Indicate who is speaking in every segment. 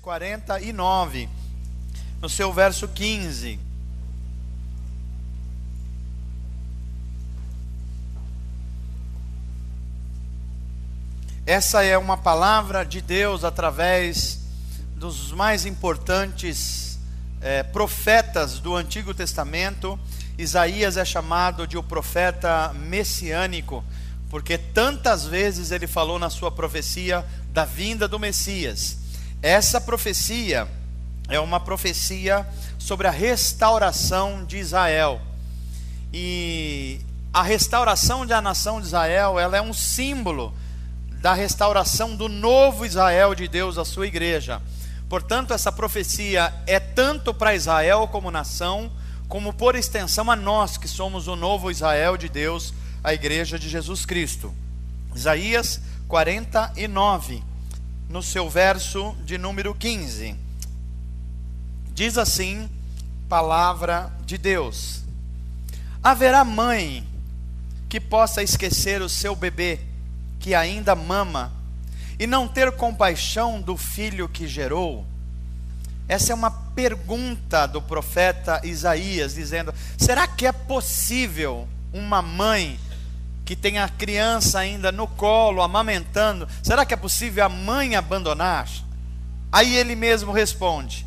Speaker 1: 49, no seu verso 15. Essa é uma palavra de Deus através dos mais importantes profetas do Antigo Testamento. Isaías é chamado de o profeta messiânico, porque tantas vezes ele falou na sua profecia da vinda do Messias. Essa profecia é uma profecia sobre a restauração de Israel. E a restauração da nação de Israel, ela é um símbolo da restauração do novo Israel de Deus, a sua igreja. Portanto, essa profecia é tanto para Israel como nação, como por extensão a nós que somos o novo Israel de Deus, a igreja de Jesus Cristo. Isaías 49, no seu verso de número 15. Diz assim, palavra de Deus: haverá mãe que possa esquecer o seu bebê que ainda mama e não ter compaixão do filho que gerou? Essa é uma pergunta do profeta Isaías, dizendo: será que é possível uma mãe que tem a criança ainda no colo, amamentando, será que é possível a mãe abandonar? Aí ele mesmo responde,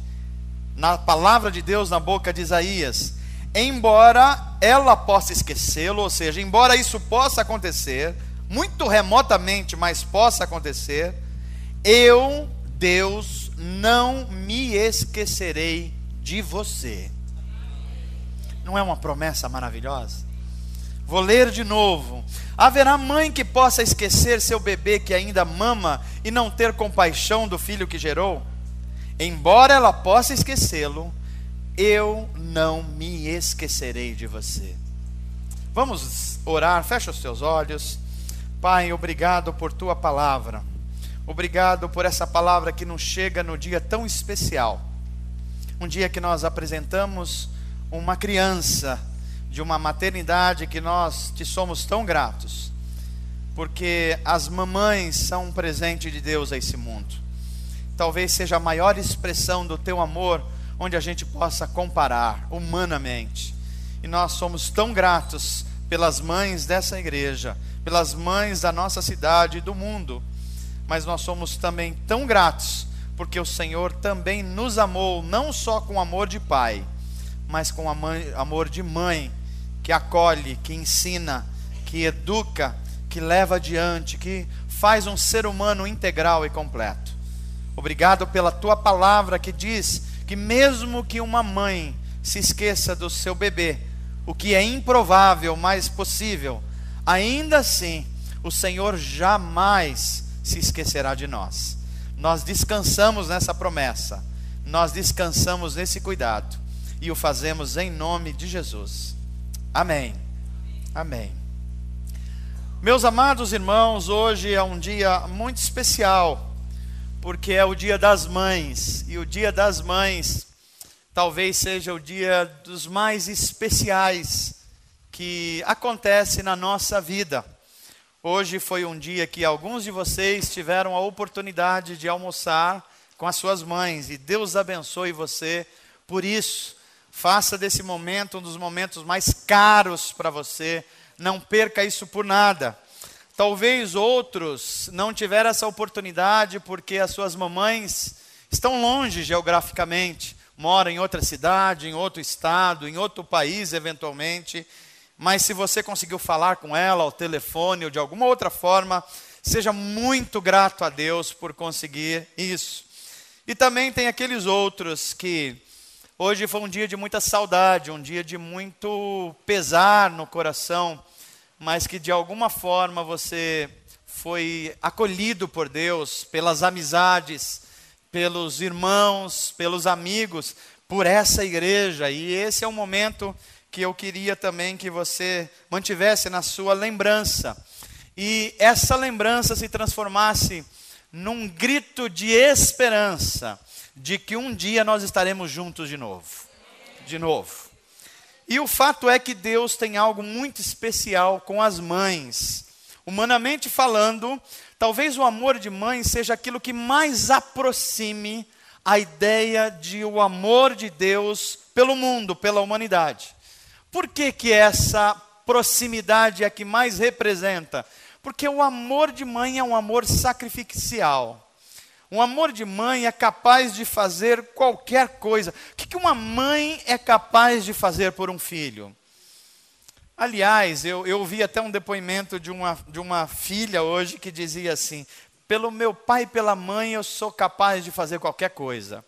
Speaker 1: na palavra de Deus na boca de Isaías: embora ela possa esquecê-lo, ou seja, embora isso possa acontecer, muito remotamente, mas possa acontecer, eu, Deus, não me esquecerei de você. Não é uma promessa maravilhosa? Vou ler de novo. Haverá mãe que possa esquecer seu bebê que ainda mama e não ter compaixão do filho que gerou? Embora ela possa esquecê-lo, eu não me esquecerei de você. Vamos orar, fecha os teus olhos. Pai, obrigado por tua palavra. Obrigado por essa palavra que nos chega no dia tão especial. Um dia que nós apresentamos uma criança de uma maternidade que nós te somos tão gratos. Porque as mamães são um presente de Deus a esse mundo. Talvez seja a maior expressão do teu amor onde a gente possa comparar humanamente. E nós somos tão gratos pelas mães dessa igreja, pelas mães da nossa cidade e do mundo, mas nós somos também tão gratos, porque o Senhor também nos amou, não só com amor de pai, mas com amor de mãe, que acolhe, que ensina, que educa, que leva adiante, que faz um ser humano integral e completo. Obrigado pela tua palavra que diz que mesmo que uma mãe se esqueça do seu bebê, o que é improvável, mas possível, ainda assim, o Senhor jamais se esquecerá de nós. Nós descansamos nessa promessa, nós descansamos nesse cuidado, e o fazemos em nome de Jesus. Amém. Amém. Meus amados irmãos, hoje é um dia muito especial, porque é o dia das mães, e o dia das mães talvez seja o dia dos mais especiais que acontece na nossa vida. Hoje foi um dia que alguns de vocês tiveram a oportunidade de almoçar com as suas mães, e Deus abençoe você por isso. Faça desse momento um dos momentos mais caros para você, não perca isso por nada. Talvez outros não tiveram essa oportunidade porque as suas mamães estão longe geograficamente, moram em outra cidade, em outro estado, em outro país eventualmente. Mas se você conseguiu falar com ela ao telefone ou de alguma outra forma, seja muito grato a Deus por conseguir isso. E também tem aqueles outros que hoje foi um dia de muita saudade, um dia de muito pesar no coração, mas que de alguma forma você foi acolhido por Deus, pelas amizades, pelos irmãos, pelos amigos, por essa igreja. E esse é um momento que eu queria também que você mantivesse na sua lembrança. E essa lembrança se transformasse num grito de esperança, de que um dia nós estaremos juntos de novo. De novo. E o fato é que Deus tem algo muito especial com as mães. Humanamente falando, talvez o amor de mãe seja aquilo que mais aproxime a ideia de o amor de Deus pelo mundo, pela humanidade. Por que que essa proximidade é a que mais representa? Porque o amor de mãe é um amor sacrificial. Um amor de mãe é capaz de fazer qualquer coisa. O que uma mãe é capaz de fazer por um filho? Aliás, eu ouvi até um depoimento de uma filha hoje que dizia assim: pelo meu pai e pela mãe eu sou capaz de fazer qualquer coisa.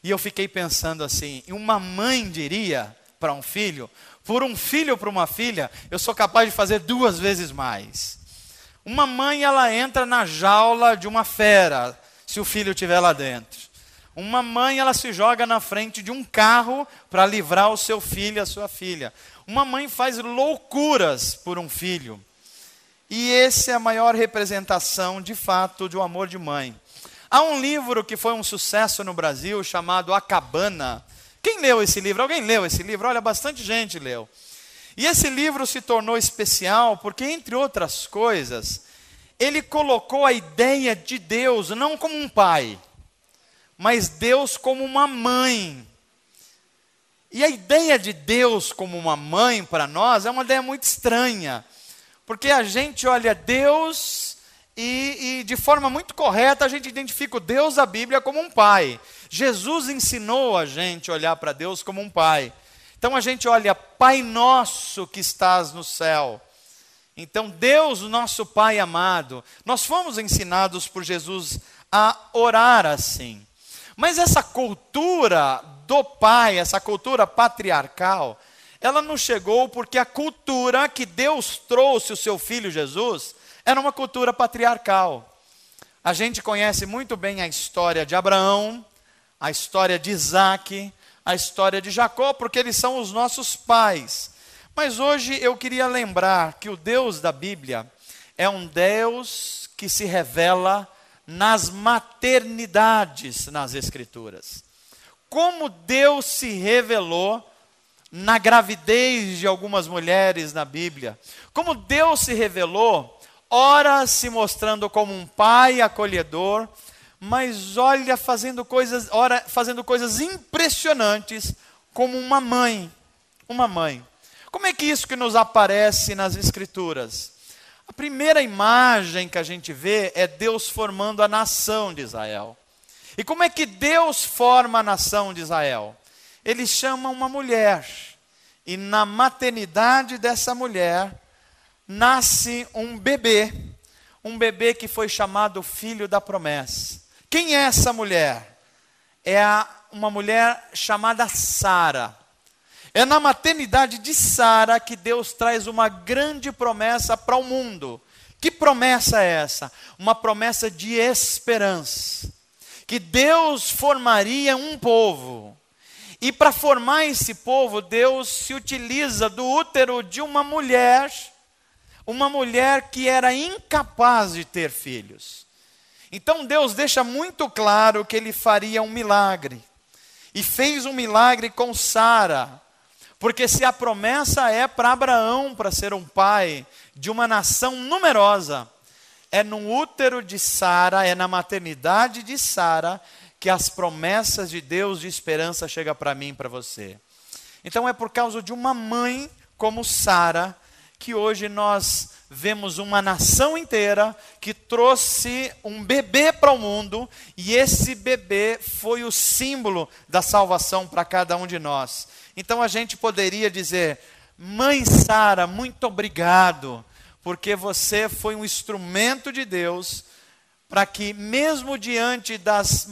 Speaker 1: E eu fiquei pensando assim, uma mãe diria para um filho, por um filho ou para uma filha, eu sou capaz de fazer 2 vezes mais. Uma mãe, ela entra na jaula de uma fera, se o filho estiver lá dentro. Uma mãe, ela se joga na frente de um carro para livrar o seu filho e a sua filha. Uma mãe faz loucuras por um filho. E essa é a maior representação, de fato, de um amor de mãe. Há um livro que foi um sucesso no Brasil, chamado A Cabana. Quem leu esse livro? Alguém leu esse livro? Olha, bastante gente leu. E esse livro se tornou especial porque, entre outras coisas, ele colocou a ideia de Deus não como um pai, mas Deus como uma mãe. E a ideia de Deus como uma mãe para nós é uma ideia muito estranha, porque a gente olha Deus e de forma muito correta a gente identifica o Deus da Bíblia como um pai. Jesus ensinou a gente a olhar para Deus como um pai. Então a gente olha, Pai nosso que estás no céu. Então Deus, nosso Pai amado, nós fomos ensinados por Jesus a orar assim. Mas essa cultura do pai, essa cultura patriarcal, ela não chegou porque a cultura que Deus trouxe o seu filho Jesus era uma cultura patriarcal. A gente conhece muito bem a história de Abraão, a história de Isaac, a história de Jacó, porque eles são os nossos pais. Mas hoje eu queria lembrar que o Deus da Bíblia é um Deus que se revela nas maternidades nas Escrituras. Como Deus se revelou na gravidez de algumas mulheres na Bíblia. Como Deus se revelou, ora se mostrando como um pai acolhedor, mas olha fazendo coisas impressionantes como uma mãe. Uma mãe. Como é que isso que nos aparece nas Escrituras? A primeira imagem que a gente vê é Deus formando a nação de Israel. E como é que Deus forma a nação de Israel? Ele chama uma mulher. E na maternidade dessa mulher, nasce um bebê. Um bebê que foi chamado Filho da Promessa. Quem é essa mulher? É uma mulher chamada Sara. É na maternidade de Sara que Deus traz uma grande promessa para o mundo. Que promessa é essa? Uma promessa de esperança. Que Deus formaria um povo. E para formar esse povo, Deus se utiliza do útero de uma mulher que era incapaz de ter filhos. Então Deus deixa muito claro que ele faria um milagre. E fez um milagre com Sara. Porque se a promessa é para Abraão, para ser um pai de uma nação numerosa, é no útero de Sara, é na maternidade de Sara, que as promessas de Deus de esperança chegam para mim e para você. Então é por causa de uma mãe como Sara, que hoje nós vemos uma nação inteira que trouxe um bebê para o mundo, e esse bebê foi o símbolo da salvação para cada um de nós. Então a gente poderia dizer, mãe Sara, muito obrigado, porque você foi um instrumento de Deus, para que mesmo diante das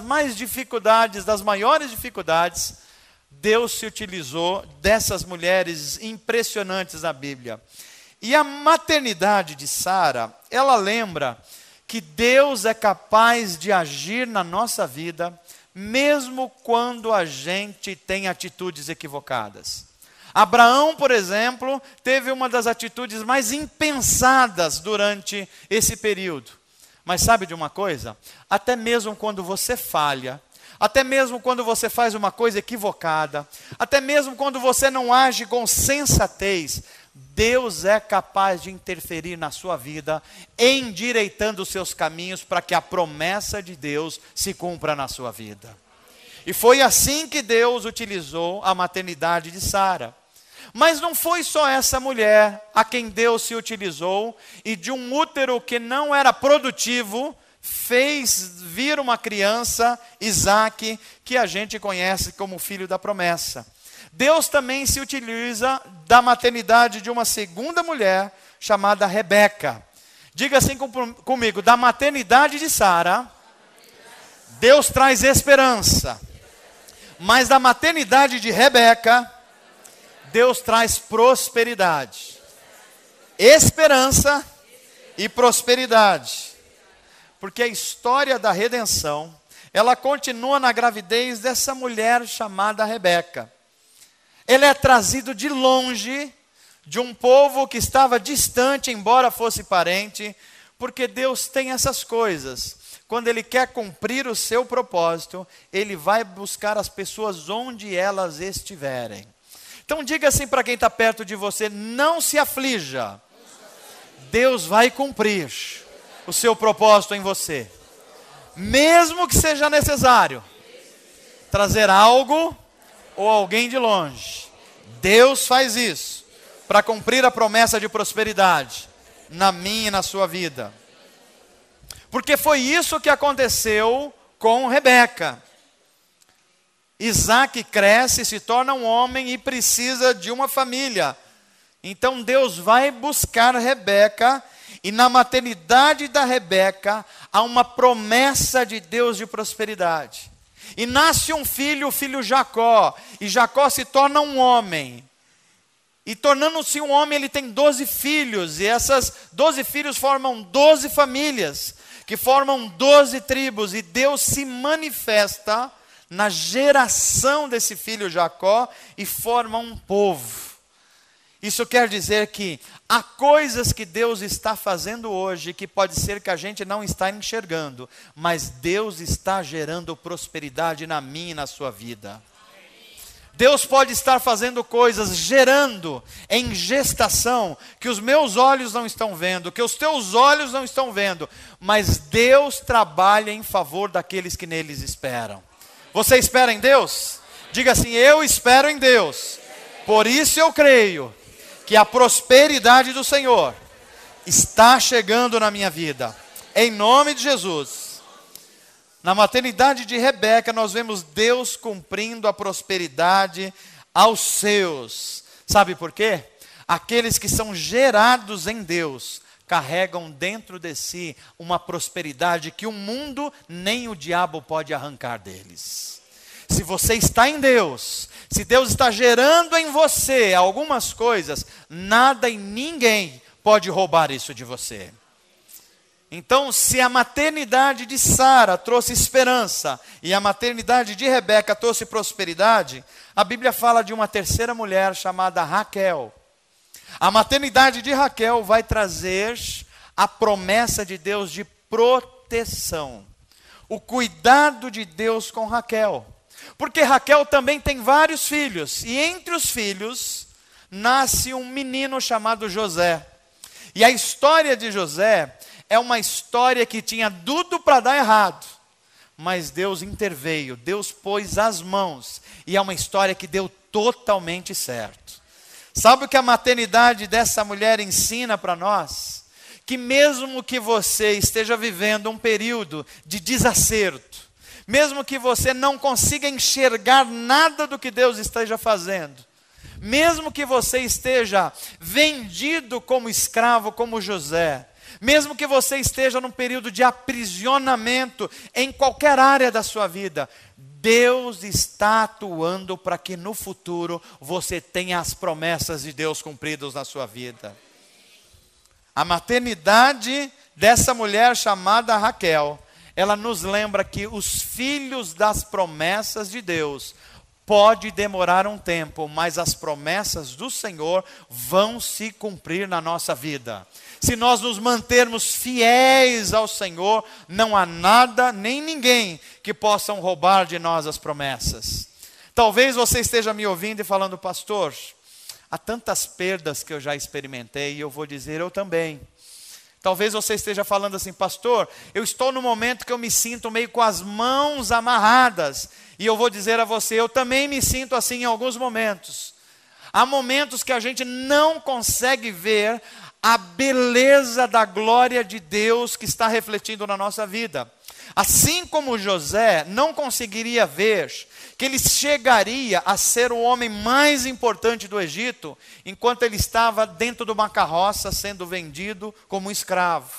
Speaker 1: mais dificuldades, das maiores dificuldades, Deus se utilizou dessas mulheres impressionantes na Bíblia. E a maternidade de Sara, ela lembra que Deus é capaz de agir na nossa vida, mesmo quando a gente tem atitudes equivocadas. Abraão, por exemplo, teve uma das atitudes mais impensadas durante esse período. Mas sabe de uma coisa? Até mesmo quando você falha, até mesmo quando você faz uma coisa equivocada, até mesmo quando você não age com sensatez, Deus é capaz de interferir na sua vida, endireitando os seus caminhos para que a promessa de Deus se cumpra na sua vida. E foi assim que Deus utilizou a maternidade de Sara. Mas não foi só essa mulher a quem Deus se utilizou, e de um útero que não era produtivo, fez vir uma criança, Isaque, que a gente conhece como filho da promessa. Deus também se utiliza da maternidade de uma segunda mulher, chamada Rebeca. Diga assim comigo: da maternidade de Sara, Deus traz esperança. Mas da maternidade de Rebeca, Deus traz prosperidade. Esperança e prosperidade. Porque a história da redenção, ela continua na gravidez dessa mulher chamada Rebeca. Ele é trazido de longe, de um povo que estava distante, embora fosse parente, porque Deus tem essas coisas. Quando Ele quer cumprir o seu propósito, Ele vai buscar as pessoas onde elas estiverem. Então diga assim para quem está perto de você: não se aflija, Deus vai cumprir o seu propósito em você. Mesmo que seja necessário trazer algo ou alguém de longe, Deus faz isso para cumprir a promessa de prosperidade na minha e na sua vida. Porque foi isso que aconteceu com Rebeca. Isaque cresce, se torna um homem e precisa de uma família. Então Deus vai buscar Rebeca, e na maternidade da Rebeca há uma promessa de Deus de prosperidade. E nasce um filho, o filho Jacó, e Jacó se torna um homem. E tornando-se um homem, ele tem 12 filhos, e essas 12 filhos formam 12 famílias, que formam 12 tribos, e Deus se manifesta na geração desse filho Jacó, e forma um povo. Isso quer dizer que há coisas que Deus está fazendo hoje, que pode ser que a gente não está enxergando, mas Deus está gerando prosperidade na minha e na sua vida. Deus pode estar fazendo coisas, gerando em gestação, que os meus olhos não estão vendo, que os teus olhos não estão vendo, mas Deus trabalha em favor daqueles que neles esperam. Você espera em Deus? Diga assim: eu espero em Deus, por isso eu creio que a prosperidade do Senhor está chegando na minha vida, em nome de Jesus. Na maternidade de Rebeca, nós vemos Deus cumprindo a prosperidade aos seus. Sabe por quê? Aqueles que são gerados em Deus carregam dentro de si uma prosperidade que o mundo nem o diabo pode arrancar deles. Se você está em Deus, se Deus está gerando em você algumas coisas, nada e ninguém pode roubar isso de você. Então, se a maternidade de Sara trouxe esperança e a maternidade de Rebeca trouxe prosperidade, a Bíblia fala de uma terceira mulher chamada Raquel. A maternidade de Raquel vai trazer a promessa de Deus de proteção, o cuidado de Deus com Raquel. Porque Raquel também tem vários filhos, e entre os filhos nasce um menino chamado José. E a história de José é uma história que tinha tudo para dar errado, mas Deus interveio, Deus pôs as mãos, e é uma história que deu totalmente certo. Sabe o que a maternidade dessa mulher ensina para nós? Que mesmo que você esteja vivendo um período de desacerto, mesmo que você não consiga enxergar nada do que Deus esteja fazendo, mesmo que você esteja vendido como escravo, como José, mesmo que você esteja num período de aprisionamento em qualquer área da sua vida, Deus está atuando para que no futuro você tenha as promessas de Deus cumpridas na sua vida. A maternidade dessa mulher chamada Raquel, ela nos lembra que os filhos das promessas de Deus pode demorar um tempo, mas as promessas do Senhor vão se cumprir na nossa vida. Se nós nos mantermos fiéis ao Senhor, não há nada nem ninguém que possam roubar de nós as promessas. Talvez você esteja me ouvindo e falando: pastor, há tantas perdas que eu já experimentei, e eu vou dizer, eu também. Talvez você esteja falando assim, pastor, eu estou no momento que eu me sinto meio com as mãos amarradas. E eu vou dizer a você, eu também me sinto assim em alguns momentos. Há momentos que a gente não consegue ver a beleza da glória de Deus que está refletindo na nossa vida. Assim como José não conseguiria ver que ele chegaria a ser o homem mais importante do Egito, enquanto ele estava dentro de uma carroça sendo vendido como escravo.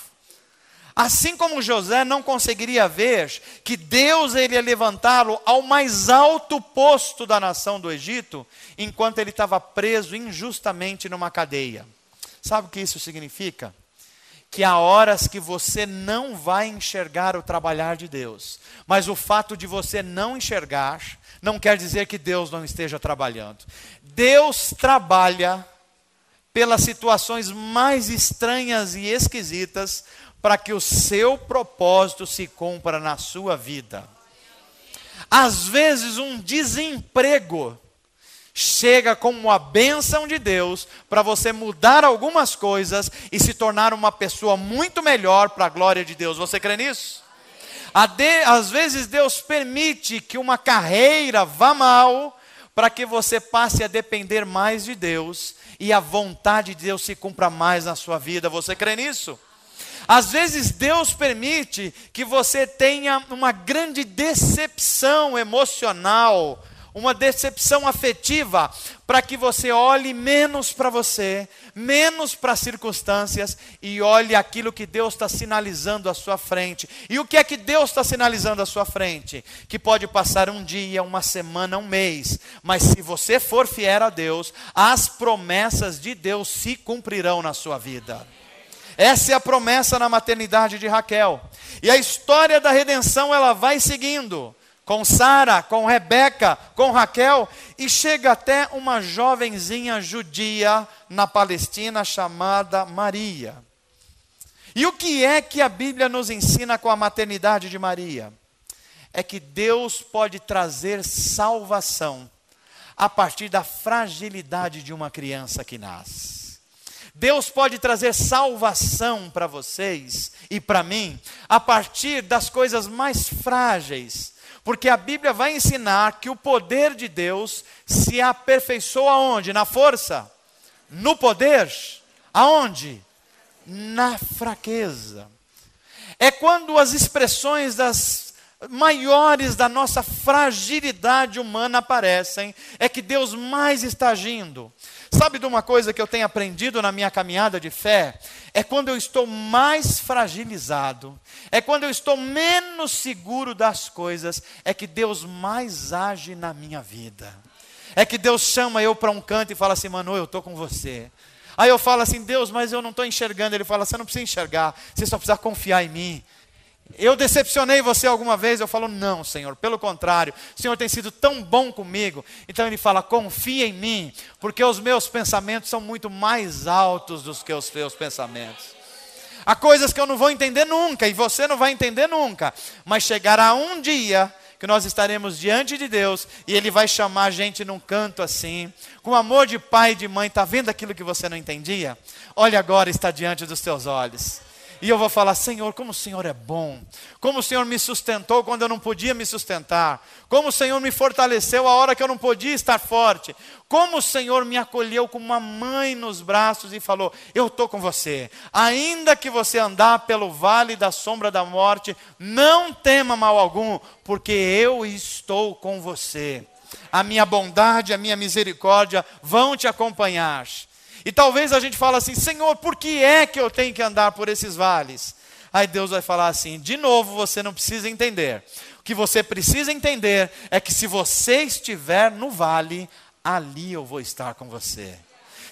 Speaker 1: Assim como José não conseguiria ver que Deus iria levantá-lo ao mais alto posto da nação do Egito, enquanto ele estava preso injustamente numa cadeia. Sabe o que isso significa? Que há horas que você não vai enxergar o trabalhar de Deus. Mas o fato de você não enxergar, não quer dizer que Deus não esteja trabalhando. Deus trabalha pelas situações mais estranhas e esquisitas, para que o seu propósito se cumpra na sua vida. Às vezes um desemprego chega como a bênção de Deus para você mudar algumas coisas e se tornar uma pessoa muito melhor para a glória de Deus. Você crê nisso? Às vezes Deus permite que uma carreira vá mal para que você passe a depender mais de Deus e a vontade de Deus se cumpra mais na sua vida. Você crê nisso? Às vezes Deus permite que você tenha uma grande decepção emocional, uma decepção afetiva, para que você olhe menos para você, menos para as circunstâncias e olhe aquilo que Deus está sinalizando à sua frente. E o que é que Deus está sinalizando à sua frente? Que pode passar um dia, uma semana, um mês, mas se você for fiel a Deus, as promessas de Deus se cumprirão na sua vida. Essa é a promessa na maternidade de Raquel. E a história da redenção ela vai seguindo. Com Sara, com Rebeca, com Raquel, e chega até uma jovenzinha judia na Palestina chamada Maria. E o que é que a Bíblia nos ensina com a maternidade de Maria? É que Deus pode trazer salvação a partir da fragilidade de uma criança que nasce. Deus pode trazer salvação para vocês e para mim a partir das coisas mais frágeis. Porque a Bíblia vai ensinar que o poder de Deus se aperfeiçoa aonde? Na força? No poder? Aonde? Na fraqueza. É quando as expressões das maiores da nossa fragilidade humana aparecem, é que Deus mais está agindo. Sabe de uma coisa que eu tenho aprendido na minha caminhada de fé? É quando eu estou mais fragilizado, é quando eu estou menos seguro das coisas, é que Deus mais age na minha vida. É que Deus chama eu para um canto e fala assim, Manu, eu estou com você. Aí eu falo assim, Deus, mas eu não estou enxergando. Ele fala, você não precisa enxergar, você só precisa confiar em mim. Eu decepcionei você alguma vez? Eu falo, não, Senhor, pelo contrário, o Senhor tem sido tão bom comigo. Então ele fala, confia em mim, porque os meus pensamentos são muito mais altos do que os teus pensamentos. Há coisas que eu não vou entender nunca, e você não vai entender nunca, mas chegará um dia que nós estaremos diante de Deus, e Ele vai chamar a gente num canto assim, com amor de pai e de mãe. Está vendo aquilo que você não entendia? Olha agora, está diante dos teus olhos. E eu vou falar, Senhor, como o Senhor é bom. Como o Senhor me sustentou quando eu não podia me sustentar. Como o Senhor me fortaleceu a hora que eu não podia estar forte. Como o Senhor me acolheu como uma mãe nos braços e falou, eu estou com você. Ainda que você andar pelo vale da sombra da morte, não tema mal algum, porque eu estou com você. A minha bondade, a minha misericórdia vão te acompanhar. E talvez a gente fale assim, Senhor, por que é que eu tenho que andar por esses vales? Aí Deus vai falar assim, de novo você não precisa entender. O que você precisa entender é que se você estiver no vale, ali eu vou estar com você.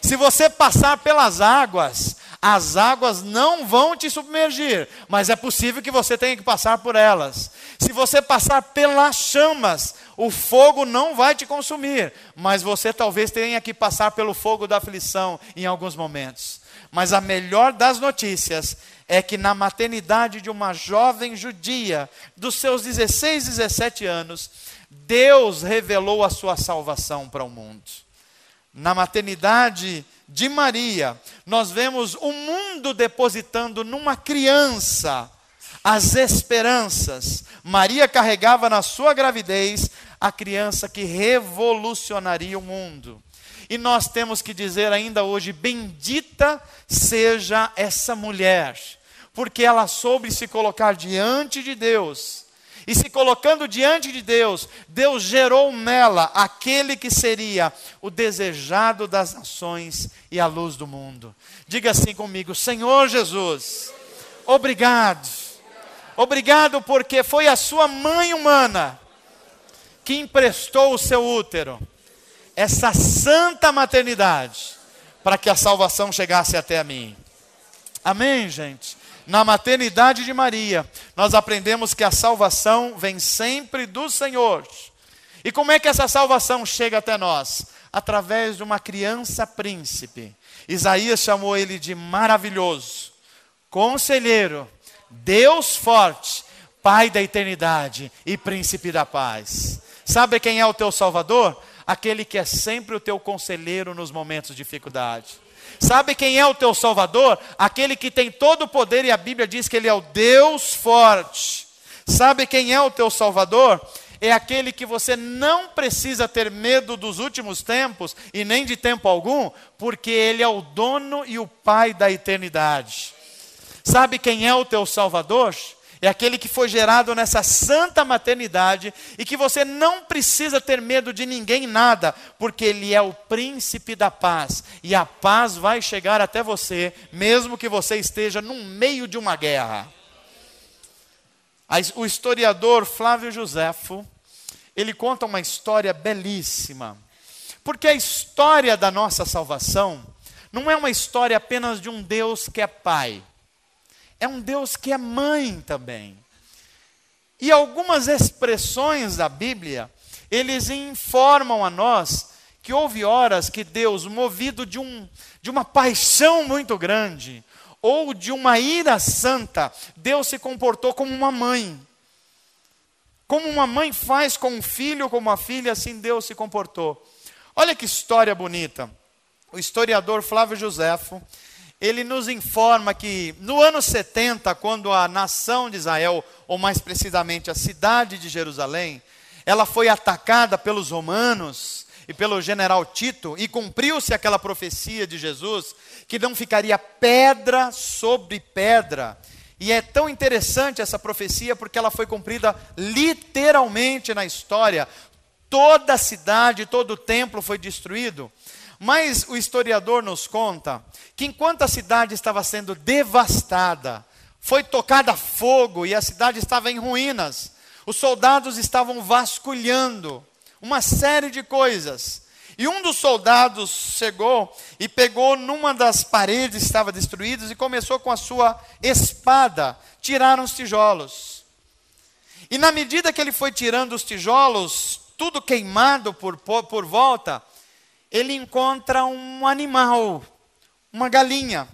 Speaker 1: Se você passar pelas águas, as águas não vão te submergir, mas é possível que você tenha que passar por elas. Se você passar pelas chamas, o fogo não vai te consumir, mas você talvez tenha que passar pelo fogo da aflição em alguns momentos. Mas a melhor das notícias é que na maternidade de uma jovem judia, dos seus 16, 17 anos, Deus revelou a sua salvação para o mundo. na maternidade de Maria, nós vemos o mundo depositando numa criança as esperanças. Maria carregava na sua gravidez a criança que revolucionaria o mundo. E nós temos que dizer ainda hoje, bendita seja essa mulher, porque ela soube se colocar diante de Deus. E se colocando diante de Deus, Deus gerou nela aquele que seria o desejado das nações e a luz do mundo. Diga assim comigo: Senhor Jesus, obrigado. Obrigado porque foi a sua mãe humana que emprestou o seu útero, essa santa maternidade, para que a salvação chegasse até mim. Amém, gente? Na maternidade de Maria, nós aprendemos que a salvação vem sempre do Senhor. E como é que essa salvação chega até nós? Através de uma criança príncipe. Isaías chamou ele de maravilhoso, conselheiro, Deus forte, Pai da eternidade e príncipe da paz. Sabe quem é o teu Salvador? Aquele que é sempre o teu conselheiro nos momentos de dificuldade. Sabe quem é o teu Salvador? Aquele que tem todo o poder, e a Bíblia diz que Ele é o Deus forte. Sabe quem é o teu Salvador? É aquele que você não precisa ter medo dos últimos tempos, e nem de tempo algum, porque Ele é o dono e o Pai da eternidade. Sabe quem é o teu Salvador? É aquele que foi gerado nessa santa maternidade e que você não precisa ter medo de ninguém, nada, porque Ele é o príncipe da paz. E a paz vai chegar até você, mesmo que você esteja no meio de uma guerra. O historiador Flávio Joséfo, ele conta uma história belíssima. Porque a história da nossa salvação não é uma história apenas de um Deus que é Pai. É um Deus que é mãe também. E algumas expressões da Bíblia, eles informam a nós que houve horas que Deus, movido de uma paixão muito grande, ou de uma ira santa, Deus se comportou como uma mãe. Como uma mãe faz com um filho, como uma filha, assim Deus se comportou. Olha que história bonita. O historiador Flávio Joséfo, ele nos informa que no ano 70, quando a nação de Israel, ou mais precisamente a cidade de Jerusalém, ela foi atacada pelos romanos e pelo general Tito, e cumpriu-se aquela profecia de Jesus, que não ficaria pedra sobre pedra. E é tão interessante essa profecia, porque ela foi cumprida literalmente na história. Toda a cidade, todo o templo foi destruído. Mas o historiador nos conta que enquanto a cidade estava sendo devastada, foi tocada a fogo e a cidade estava em ruínas, os soldados estavam vasculhando uma série de coisas. E um dos soldados chegou e pegou numa das paredes que estava destruídas e começou com a sua espada tirar os tijolos. E na medida que ele foi tirando os tijolos, tudo queimado por volta, ele encontra um animal, uma galinha.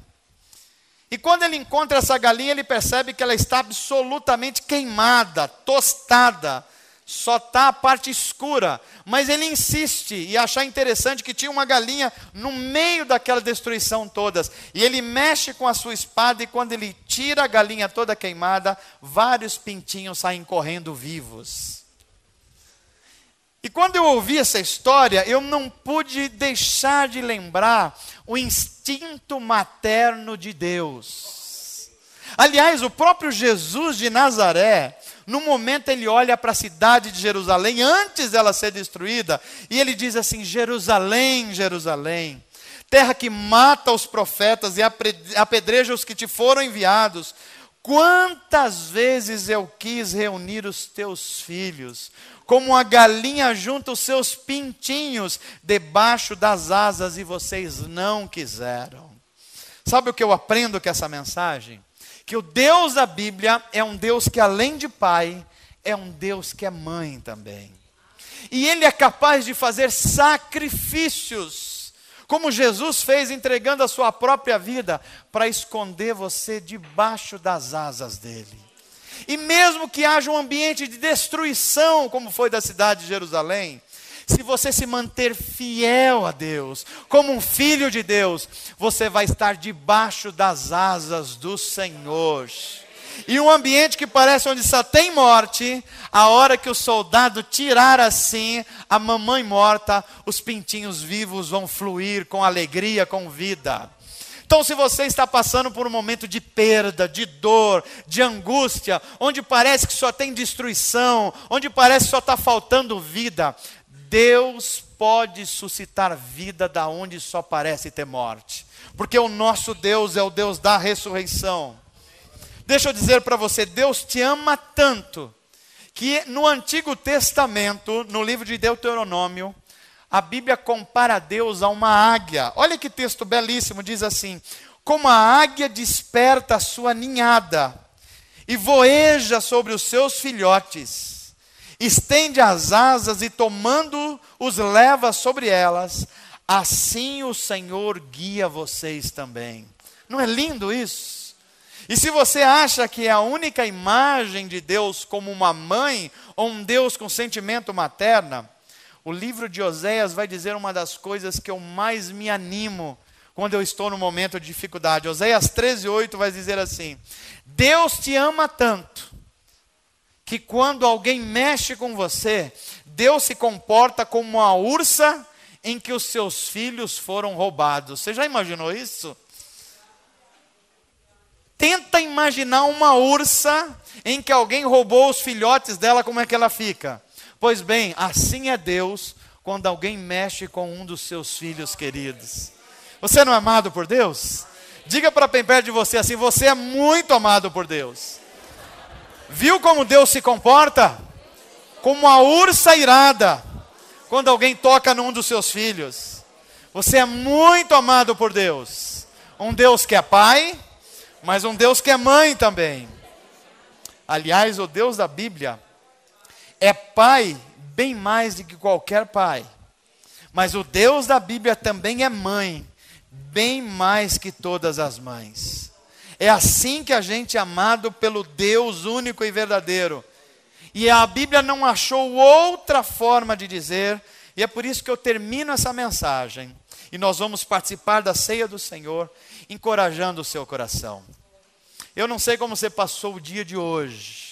Speaker 1: E quando ele encontra essa galinha, ele percebe que ela está absolutamente queimada, tostada. Só está a parte escura. Mas ele insiste e acha interessante que tinha uma galinha no meio daquela destruição toda. E ele mexe com a sua espada, e quando ele tira a galinha toda queimada, vários pintinhos saem correndo vivos. E quando eu ouvi essa história, eu não pude deixar de lembrar o instinto materno de Deus. Aliás, o próprio Jesus de Nazaré, no momento ele olha para a cidade de Jerusalém, antes dela ser destruída, e ele diz assim: Jerusalém, Jerusalém, terra que mata os profetas e apedreja os que te foram enviados, quantas vezes eu quis reunir os teus filhos, como a galinha junta os seus pintinhos debaixo das asas, e vocês não quiseram. Sabe o que eu aprendo com essa mensagem? Que o Deus da Bíblia é um Deus que, além de pai, é um Deus que é mãe também. E Ele é capaz de fazer sacrifícios, como Jesus fez entregando a sua própria vida, para esconder você debaixo das asas dEle. E mesmo que haja um ambiente de destruição, como foi da cidade de Jerusalém, se você se manter fiel a Deus, como um filho de Deus, você vai estar debaixo das asas do Senhor. E um ambiente que parece onde só tem morte, a hora que o soldado tirar assim a mamãe morta, os pintinhos vivos vão fluir com alegria, com vida. Então, se você está passando por um momento de perda, de dor, de angústia, onde parece que só tem destruição, onde parece que só está faltando vida, Deus pode suscitar vida da onde só parece ter morte. Porque o nosso Deus é o Deus da ressurreição. Deixa eu dizer para você, Deus te ama tanto, que no Antigo Testamento, no livro de Deuteronômio, a Bíblia compara Deus a uma águia. Olha que texto belíssimo, diz assim: como a águia desperta a sua ninhada e voeja sobre os seus filhotes, estende as asas e tomando os leva sobre elas, assim o Senhor guia vocês também. Não é lindo isso? E se você acha que é a única imagem de Deus como uma mãe, ou um Deus com sentimento materno, o livro de Oséias vai dizer uma das coisas que eu mais me animo quando eu estou no momento de dificuldade. Oséias 13:8 vai dizer assim: Deus te ama tanto, que quando alguém mexe com você, Deus se comporta como uma ursa em que os seus filhos foram roubados. Você já imaginou isso? Tenta imaginar uma ursa em que alguém roubou os filhotes dela, como é que ela fica? Pois bem, assim é Deus quando alguém mexe com um dos seus filhos queridos. Você não é amado por Deus? Diga para bem perto de você assim: você é muito amado por Deus. Viu como Deus se comporta? Como uma ursa irada quando alguém toca num dos seus filhos. Você é muito amado por Deus. Um Deus que é pai, mas um Deus que é mãe também. Aliás, o Deus da Bíblia é pai bem mais do que qualquer pai. Mas o Deus da Bíblia também é mãe, bem mais que todas as mães. É assim que a gente é amado pelo Deus único e verdadeiro. E a Bíblia não achou outra forma de dizer, e é por isso que eu termino essa mensagem. E nós vamos participar da ceia do Senhor, encorajando o seu coração. Eu não sei como você passou o dia de hoje.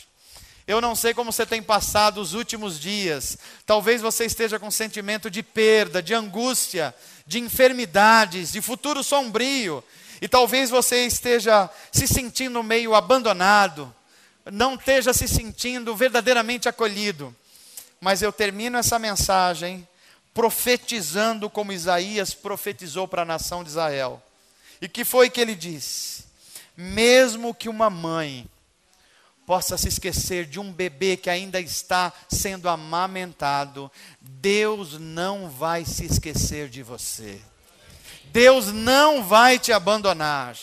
Speaker 1: Eu não sei como você tem passado os últimos dias. Talvez você esteja com sentimento de perda, de angústia, de enfermidades, de futuro sombrio. E talvez você esteja se sentindo meio abandonado, não esteja se sentindo verdadeiramente acolhido. Mas eu termino essa mensagem profetizando como Isaías profetizou para a nação de Israel. E que foi que ele disse? Mesmo que uma mãe possa se esquecer de um bebê que ainda está sendo amamentado, Deus não vai se esquecer de você. Deus não vai te abandonar.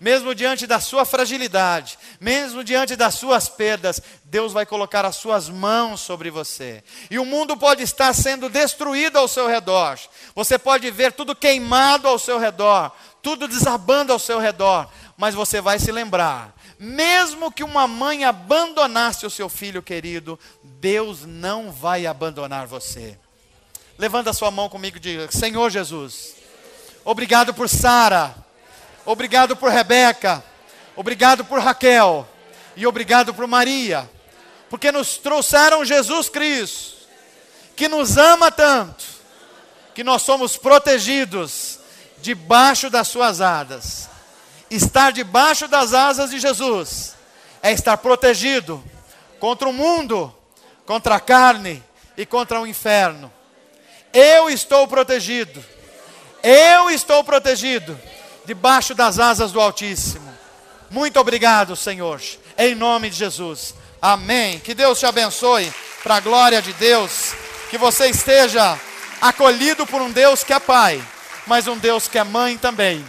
Speaker 1: Mesmo diante da sua fragilidade, mesmo diante das suas perdas, Deus vai colocar as suas mãos sobre você. E o mundo pode estar sendo destruído ao seu redor. Você pode ver tudo queimado ao seu redor, tudo desabando ao seu redor. Mas você vai se lembrar, mesmo que uma mãe abandonasse o seu filho querido, Deus não vai abandonar você. Levanta a sua mão comigo e diga: Senhor Jesus, obrigado por Sara, obrigado por Rebeca, obrigado por Raquel e obrigado por Maria, porque nos trouxeram Jesus Cristo, que nos ama tanto, que nós somos protegidos debaixo das suas asas. Estar debaixo das asas de Jesus é estar protegido contra o mundo, contra a carne e contra o inferno. Eu estou protegido debaixo das asas do Altíssimo. Muito obrigado, Senhor, em nome de Jesus. Amém. Que Deus te abençoe, para a glória de Deus. Que você esteja acolhido por um Deus que é Pai, mas um Deus que é Mãe também.